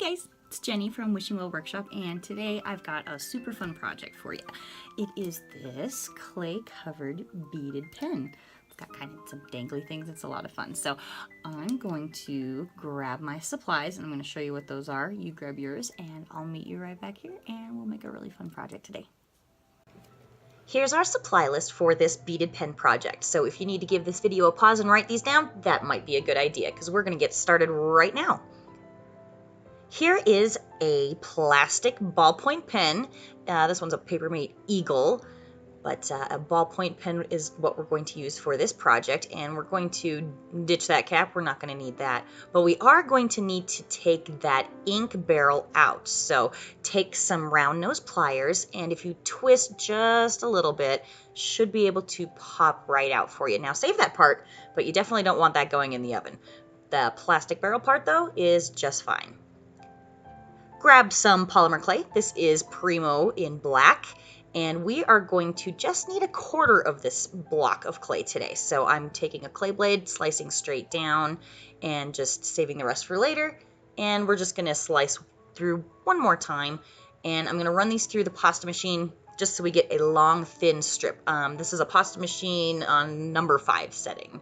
guys, it's Jenny from Wishing Well Workshop, and today I've got a super fun project for you. It is this clay covered beaded pen. It's got kind of some dangly things. It's a lot of fun. So I'm going to grab my supplies and I'm going to show you what those are. You grab yours and I'll meet you right back here and we'll make a really fun project today. Here's our supply list for this beaded pen project. So if you need to give this video a pause and write these down, that might be a good idea because we're going to get started right now. Here is a plastic ballpoint pen. This one's a Papermate Eagle, but a ballpoint pen is what we're going to use for this project, and we're going to ditch that cap. We're not going to need that, but we are going to need to take that ink barrel out. So take some round nose pliers, and if you twist just a little bit, should be able to pop right out for you. Now save that part, but you definitely don't want that going in the oven. The plastic barrel part though is just fine. Grab some polymer clay. This is Primo in black, and we are going to just need a quarter of this block of clay today. So I'm taking a clay blade, slicing straight down, and just saving the rest for later. And we're just going to slice through one more time, and I'm going to run these through the pasta machine just so we get a long, thin strip. This is a pasta machine on number 5 setting.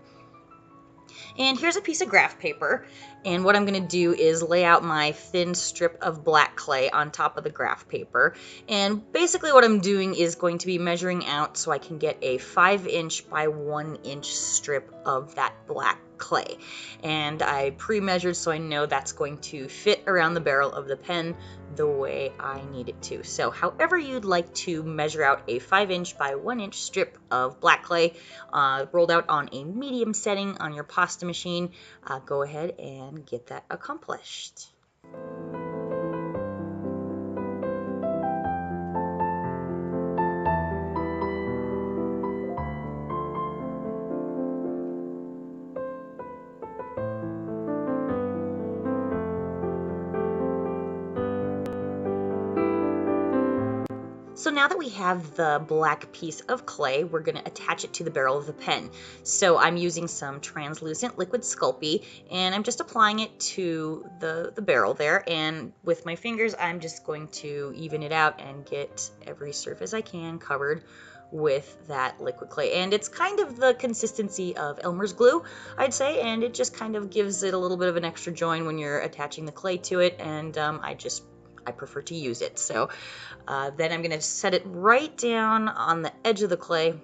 And here's a piece of graph paper, and what I'm going to do is lay out my thin strip of black clay on top of the graph paper. And basically what I'm doing is going to be measuring out so I can get a 5" by 1" strip of that black clay. And I pre-measured so I know that's going to fit around the barrel of the pen the way I need it to. So however you'd like to measure out a 5" by 1" strip of black clay rolled out on a medium setting on your pasta machine, go ahead and get that accomplished. So now that we have the black piece of clay, we're going to attach it to the barrel of the pen. So I'm using some translucent liquid Sculpey, and I'm just applying it to the barrel there. And with my fingers, I'm just going to even it out and get every surface I can covered with that liquid clay. And it's kind of the consistency of Elmer's glue, I'd say, and it just kind of gives it a little bit of an extra join when you're attaching the clay to it, and I prefer to use it. So then I'm going to set it right down on the edge of the clay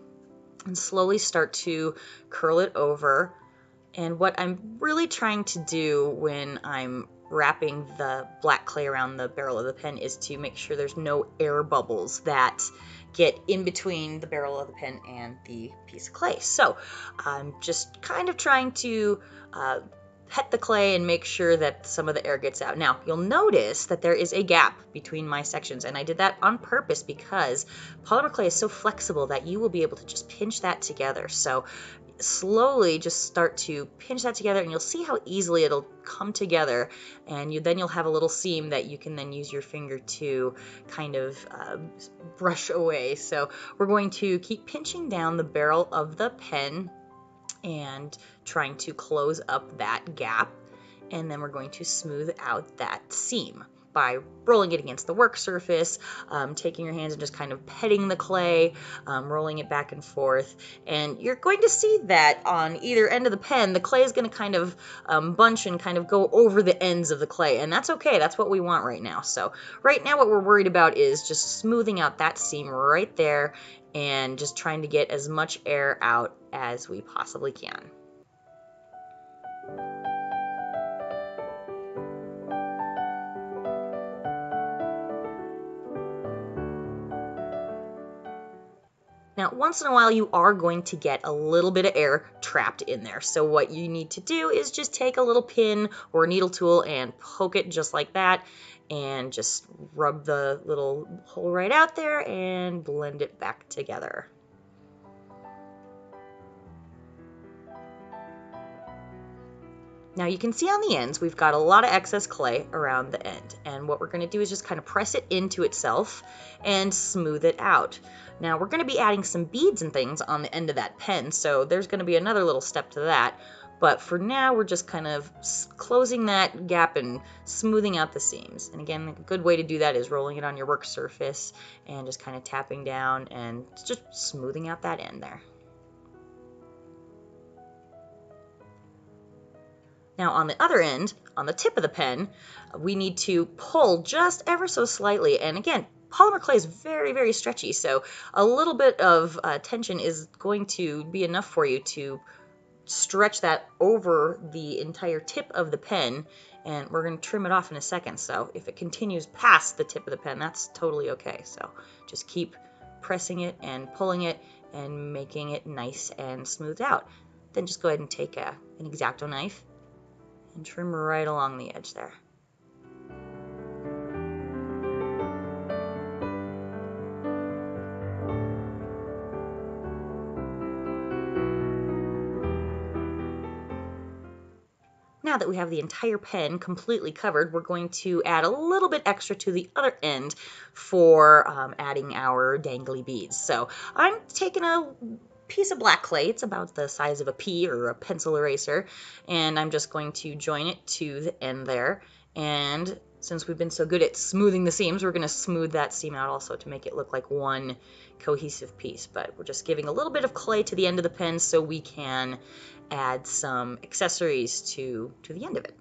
and slowly start to curl it over. And what I'm really trying to do when I'm wrapping the black clay around the barrel of the pen is to make sure there's no air bubbles that get in between the barrel of the pen and the piece of clay. So I'm just kind of trying to pet the clay and make sure that some of the air gets out. Now, you'll notice that there is a gap between my sections, and I did that on purpose because polymer clay is so flexible that you will be able to just pinch that together. So slowly just start to pinch that together, and you'll see how easily it'll come together, and then you'll have a little seam that you can then use your finger to kind of brush away. So we're going to keep pinching down the barrel of the pen and trying to close up that gap, and then we're going to smooth out that seam by rolling it against the work surface, taking your hands and just kind of petting the clay, rolling it back and forth, and you're going to see that on either end of the pen the clay is going to kind of bunch and kind of go over the ends of the clay, and that's okay. That's what we want right now. So right now what we're worried about is just smoothing out that seam right there and just trying to get as much air out as we possibly can. Now, once in a while, you are going to get a little bit of air trapped in there. So what you need to do is just take a little pin or a needle tool and poke it just like that, and just rub the little hole right out there and blend it back together. Now you can see on the ends we've got a lot of excess clay around the end, and what we're going to do is just kind of press it into itself and smooth it out. Now we're going to be adding some beads and things on the end of that pen, so there's going to be another little step to that, But for now, we're just kind of closing that gap and smoothing out the seams. And again, a good way to do that is rolling it on your work surface and just kind of tapping down and just smoothing out that end there. Now on the other end, on the tip of the pen, we need to pull just ever so slightly. And again, polymer clay is very, very stretchy, so a little bit of tension is going to be enough for you to stretch that over the entire tip of the pen, and we're going to trim it off in a second. So if it continues past the tip of the pen, that's totally okay. So just keep pressing it and pulling it and making it nice and smoothed out. Then just go ahead and take an X-Acto knife and trim right along the edge there. Now that we have the entire pen completely covered, we're going to add a little bit extra to the other end for adding our dangly beads. So I'm taking a piece of black clay. It's about the size of a pea or a pencil eraser, and I'm just going to join it to the end there. And since we've been so good at smoothing the seams, we're going to smooth that seam out also to make it look like one cohesive piece. But we're just giving a little bit of clay to the end of the pen so we can add some accessories to the end of it.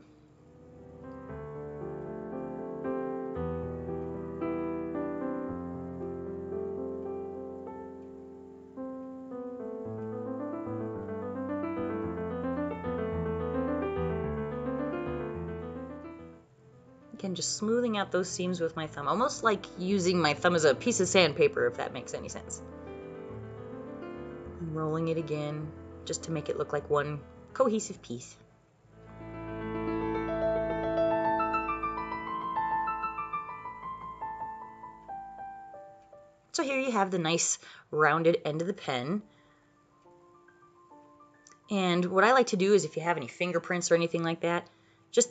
Again, just smoothing out those seams with my thumb, almost like using my thumb as a piece of sandpaper, if that makes any sense. And rolling it again, just to make it look like one cohesive piece. So here you have the nice rounded end of the pen. And what I like to do is, if you have any fingerprints or anything like that,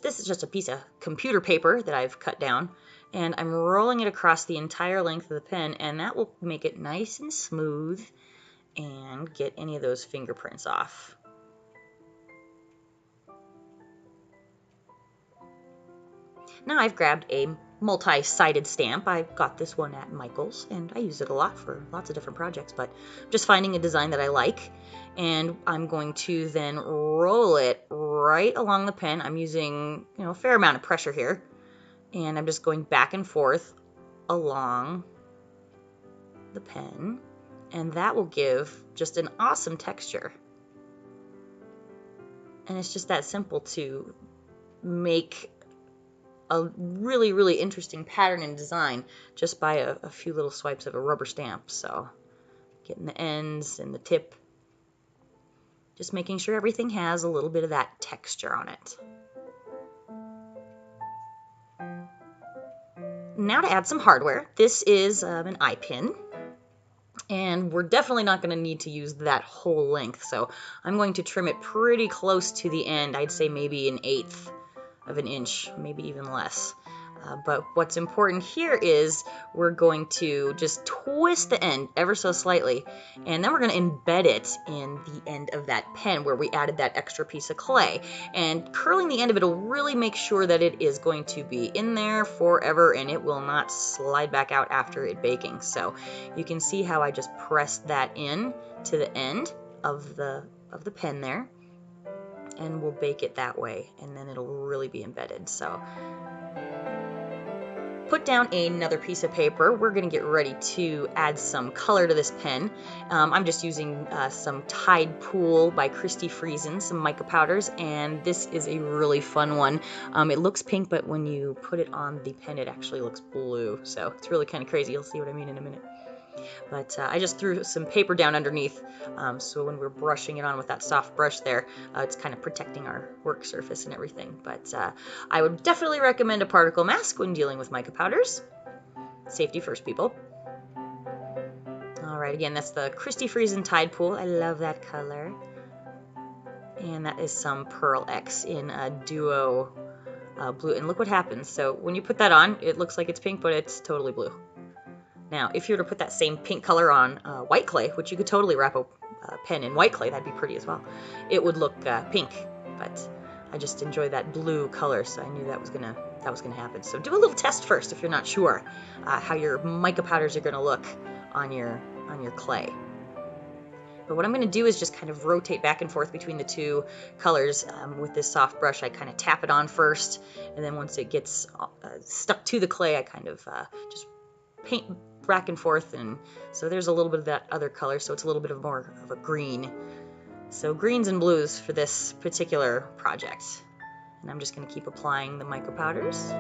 this is just a piece of computer paper that I've cut down, and I'm rolling it across the entire length of the pen, and that will make it nice and smooth and get any of those fingerprints off. Now I've grabbed a multi-sided stamp. I got this one at Michael's, and I use it a lot for lots of different projects, but I'm just finding a design that I like, and I'm going to then roll it right along the pen. I'm using, a fair amount of pressure here, and I'm just going back and forth along the pen, and that will give just an awesome texture. And it's just that simple to make a really, really interesting pattern and design just by a few little swipes of a rubber stamp. So getting the ends and the tip, just making sure everything has a little bit of that texture on it. Now to add some hardware. This is an eye pin, and we're definitely not going to need to use that whole length, so I'm going to trim it pretty close to the end. I'd say maybe 1/8 of an inch, maybe even less. But what's important here is we're going to just twist the end ever so slightly, and then we're going to embed it in the end of that pen where we added that extra piece of clay. And curling the end of it will really make sure that it is going to be in there forever and it will not slide back out after it baking. So you can see how I just pressed that in to the end of the pen there, and we'll bake it that way, and then it'll really be embedded. So put down another piece of paper. We're going to get ready to add some color to this pen. I'm just using some Tide Pool by Christy Friesen, some mica powders, and this is a really fun one. It looks pink, but when you put it on the pen, it actually looks blue. So it's really kind of crazy. You'll see what I mean in a minute. But I just threw some paper down underneath, so when we're brushing it on with that soft brush there, it's kind of protecting our work surface and everything. But I would definitely recommend a particle mask when dealing with mica powders. Safety first, people. All right, again, that's the Christy Friesen Tide Pool. I love that color. And that is some Pearl X in a duo blue. And look what happens. So when you put that on, it looks like it's pink, but it's totally blue. Now, if you were to put that same pink color on white clay, which you could totally wrap a pen in white clay, that'd be pretty as well, it would look pink but I just enjoy that blue color, so I knew that was gonna happen. So do a little test first if you're not sure how your mica powders are gonna look on your clay. But what I'm going to do is just kind of rotate back and forth between the two colors with this soft brush. I kind of tap it on first, and then once it gets stuck to the clay, I kind of just paint back and forth. And so there's a little bit of that other color, so it's a little bit more of a green. So greens and blues for this particular project. And I'm just going to keep applying the mica powders.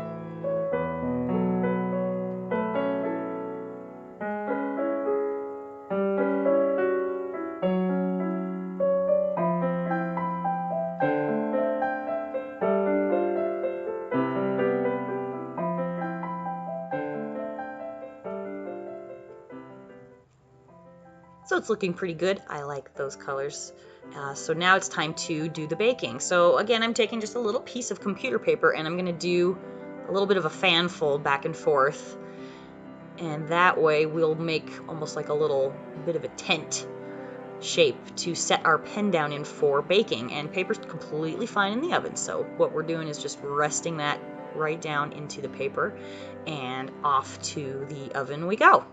So it's looking pretty good. I like those colors. So now it's time to do the baking. So again, I'm taking just a little piece of computer paper and I'm going to do a little bit of a fan fold back and forth. And that way we'll make almost like a little bit of a tent shape to set our pen down in for baking. And paper's completely fine in the oven. So what we're doing is just resting that right down into the paper and off to the oven we go.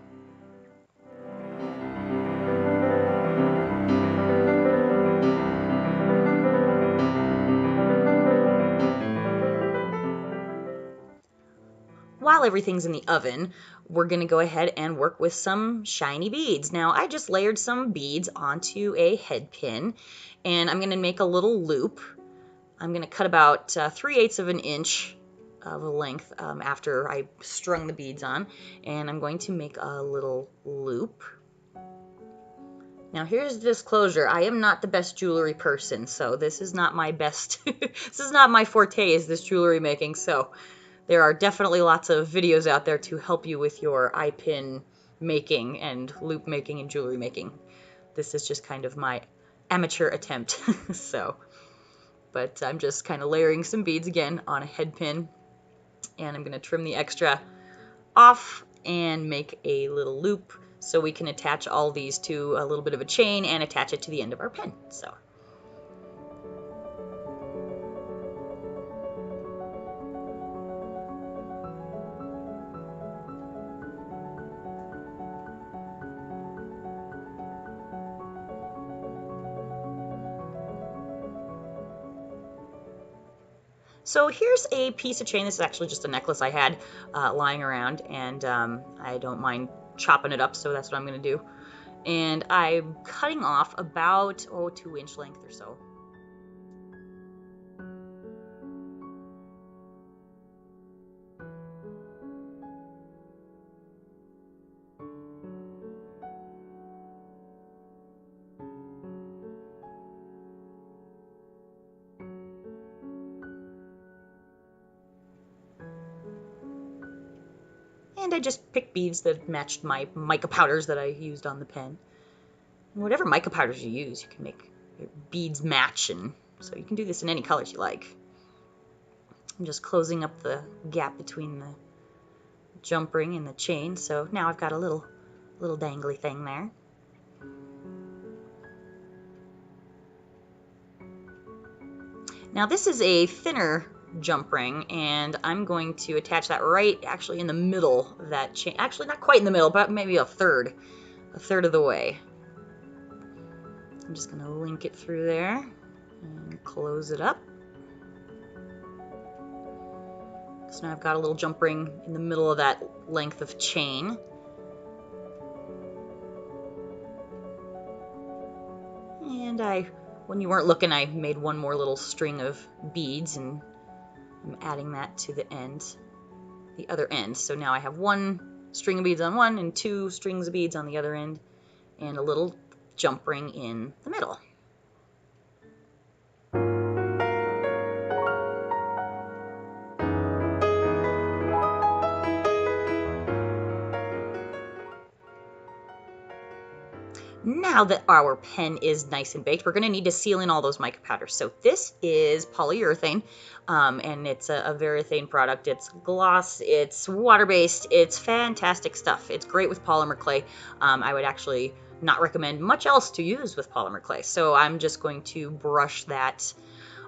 While everything's in the oven, we're going to go ahead and work with some shiny beads. Now, I just layered some beads onto a head pin, and I'm going to make a little loop. I'm going to cut about 3/8 of an inch of a length after I strung the beads on, and I'm going to make a little loop. Now, here's the disclosure. I am not the best jewelry person, so this is not my best, this is not my forte, is this jewelry making, so there are definitely lots of videos out there to help you with your eye pin making and loop making and jewelry making. This is just kind of my amateur attempt. But I'm just kind of layering some beads again on a head pin, and I'm going to trim the extra off and make a little loop so we can attach all these to a little bit of a chain and attach it to the end of our pen. So here's a piece of chain. This is actually just a necklace I had lying around, and I don't mind chopping it up, so that's what I'm going to do. And I'm cutting off about 2-inch length or so. And I just picked beads that matched my mica powders that I used on the pen. And whatever mica powders you use, you can make your beads match, and so you can do this in any colors you like. I'm just closing up the gap between the jump ring and the chain, so now I've got a little dangly thing there. Now this is a thinner jump ring, and I'm going to attach that right actually in the middle of that chain. Actually, not quite in the middle, but maybe a third of the way. I'm just going to link it through there and close it up. So now I've got a little jump ring in the middle of that length of chain. And when you weren't looking, I made one more little string of beads, and I'm adding that to the other end. So now I have one string of beads on one and 2 strings of beads on the other end, and a little jump ring in the middle. Now that our pen is nice and baked, we're going to need to seal in all those mica powders. So this is polyurethane, and it's a Varathane product. It's gloss, it's water-based, it's fantastic stuff. It's great with polymer clay. I would actually not recommend much else to use with polymer clay. So I'm just going to brush that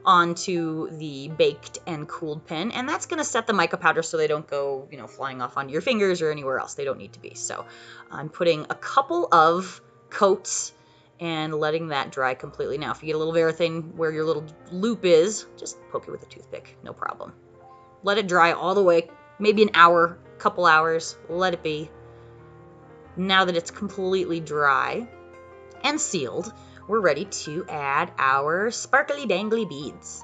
onto the baked and cooled pen, and that's going to set the mica powder so they don't go, flying off onto your fingers or anywhere else. They don't need to be. So I'm putting a couple of coats and letting that dry completely. Now, if you get a little verathane where your little loop is, just poke it with a toothpick, no problem. Let it dry all the way, maybe an hour, couple hours, let it be. Now that it's completely dry and sealed, we're ready to add our sparkly dangly beads.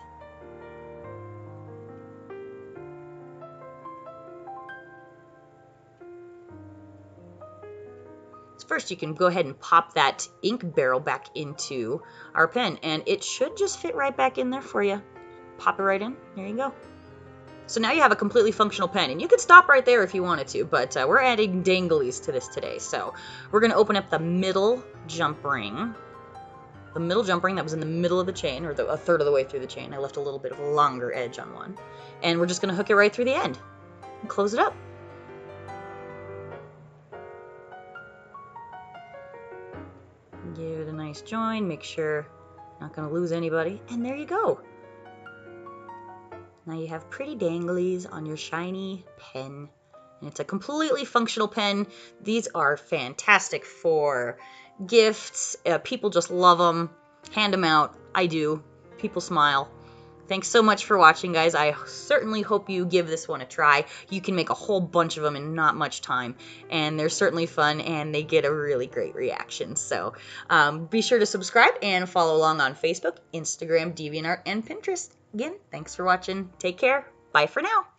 First, you can go ahead and pop that ink barrel back into our pen, and it should just fit right back in there for you. Pop it right in. There you go. So now you have a completely functional pen, and you could stop right there if you wanted to, but we're adding danglies to this today. So we're going to open up the middle jump ring. The middle jump ring that was in the middle of the chain, or a third of the way through the chain. I left a little bit of a longer edge on one. And we're just going to hook it right through the end and close it up. Give it a nice join, make sure not going to lose anybody, and there you go. Now you have pretty danglies on your shiny pen, and it's a completely functional pen. These are fantastic for gifts. People just love them. Hand them out. I do. People smile. Thanks so much for watching, guys. I certainly hope you give this one a try. You can make a whole bunch of them in not much time, and they're certainly fun, and they get a really great reaction. So be sure to subscribe and follow along on Facebook, Instagram, Deviant Art, and Pinterest. Again, thanks for watching. Take care. Bye for now.